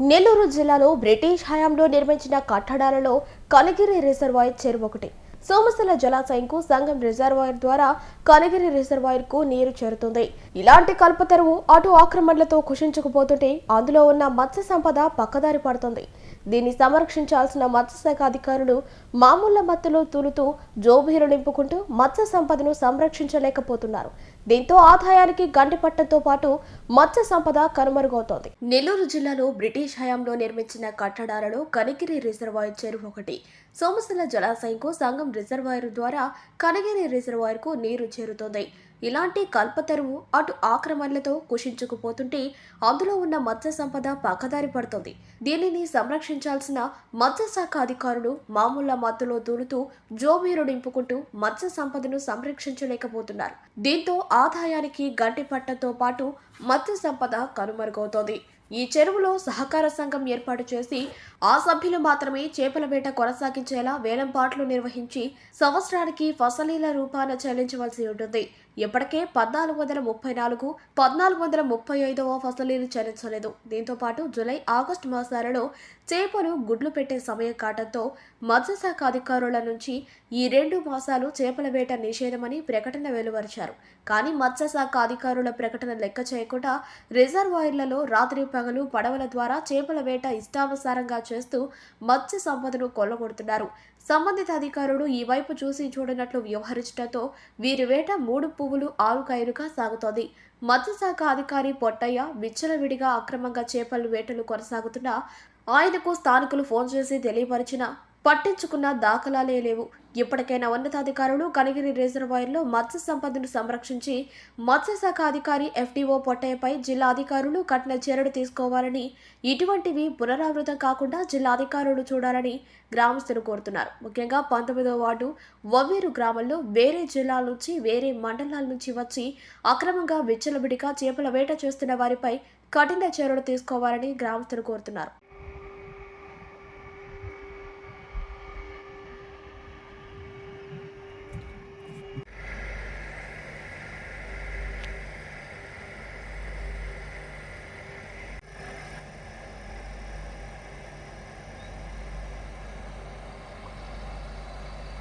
నెల్లూరు జిల్లాలో బ్రిటిష్ హయాంలో నిర్మించిన కట్టడాలలో కనగిరి రిజర్వాయర్ చెరువు ఒకటి. సోమశిల జలాశయంకు సంగం రిజర్వాయర్ ద్వారా కనగిరి రిజర్వాయర్ కు నీరు చేరుతుంది. ఇలాంటి కల్పతరువు అటు ఆక్రమణలతో కుషించుకుపోతుంటే అందులో ఉన్న మత్స్య సంపద పక్కదారి పడుతుంది. దీన్ని సంరక్షించాల్సిన మత్స్యశాఖ అధికారులు మామూళ్ల మత్తులో తూలుతూ జోబీలు నింపుకుంటూ మత్స్య సంపదను సంరక్షించలేకపోతున్నారు. దీంతో ఆదాయానికి గంటిపట్టంతో పాటు మత్స్య సంపద కనుమరుగవుతోంది. నెల్లూరు జిల్లాలో బ్రిటిష్ హయాంలో నిర్మించిన కట్టడాలలో కనగిరి రిజర్వాయర్ చెరువు ఒకటి. సోమశిల జలాశయంకు సంగం రిజర్వాయర్ ద్వారా కనగిరి రిజర్వాయర్ కు నీరు చేరుతోంది. ఇలాంటి కల్పతరువు అటు ఆక్రమణలతో కుషించుకుపోతుంటే అందులో ఉన్న మత్స్య సంపద పక్కదారి పడుతోంది. దీనిని సంరక్షించాల్సిన మత్స్యశాఖ అధికారులు మామూళ్ల మత్తులో దూరుతూ జోబీరు నింపుకుంటూ మత్స్య సంపదను సంరక్షించలేకపోతున్నారు. దీంతో ఆదాయానికి గంటిపట్టంతో పాటు మత్స్య సంపద కనుమరుగవుతోంది. ఈ చెరువులో సహకార సంఘం ఏర్పాటు చేసి ఆ సభ్యులు మాత్రమే చేపల వేట కొనసాగించేలా వేలంపాట్లు నిర్వహించి సంవత్సరానికి ఫసలీల రూపాన చెల్లించవలసి ఉంటుంది. ఇప్పటికే 1434, 1435వ ఫసలీలు చెల్లించలేదు. దీంతో పాటు జూలై, ఆగస్టు మాసాలలో చేపలు గుడ్లు పెట్టే సమయం కావడంతో మత్స్యశాఖ అధికారుల నుంచి ఈ 2 మాసాలు చేపల వేట నిషేధమని ప్రకటన వెలువరిచారు. కానీ మత్స్యశాఖ అధికారుల ప్రకటన లెక్క చేయకుండా రిజర్వాయర్లలో రాత్రి పగలు పడవల ద్వారా చేపల వేట ఇష్టానుసారంగా చేస్తూ మత్స్య సంపదను కొల్లగొడుతున్నారు. సంబంధిత అధికారులు ఈ వైపు చూసి చూడనట్లు వ్యవహరించడంతో వీరి వేట 3 పువ్వులు 6 కాయలుగా సాగుతోంది. మత్స్యశాఖ అధికారి పొట్టయ్య విచ్చలవిడిగా అక్రమంగా చేపల వేటలు కొనసాగుతున్నా ఆయనకు స్థానికులు ఫోన్ చేసి తెలియపరిచినా పట్టించుకున్న దాఖలాలే లేవు. ఇప్పటికైనా ఉన్నతాధికారులు కనగిరి రిజర్వాయర్లో మత్స్య సంపదను సంరక్షించి మత్స్యశాఖ అధికారి FDO పొట్టయ్యపై జిల్లా అధికారులు కఠిన చర్యలు తీసుకోవాలని, ఇటువంటివి పునరావృతం కాకుండా జిల్లా అధికారులు చూడాలని గ్రామస్తులు కోరుతున్నారు. ముఖ్యంగా 19వ వార్డు వవ్వేరు గ్రామంలో వేరే జిల్లాల నుంచి, వేరే మండలాల నుంచి వచ్చి అక్రమంగా విచ్చలవిడిగా చేపల వేట చేస్తున్న వారిపై కఠిన చర్యలు తీసుకోవాలని గ్రామస్తులు కోరుతున్నారు.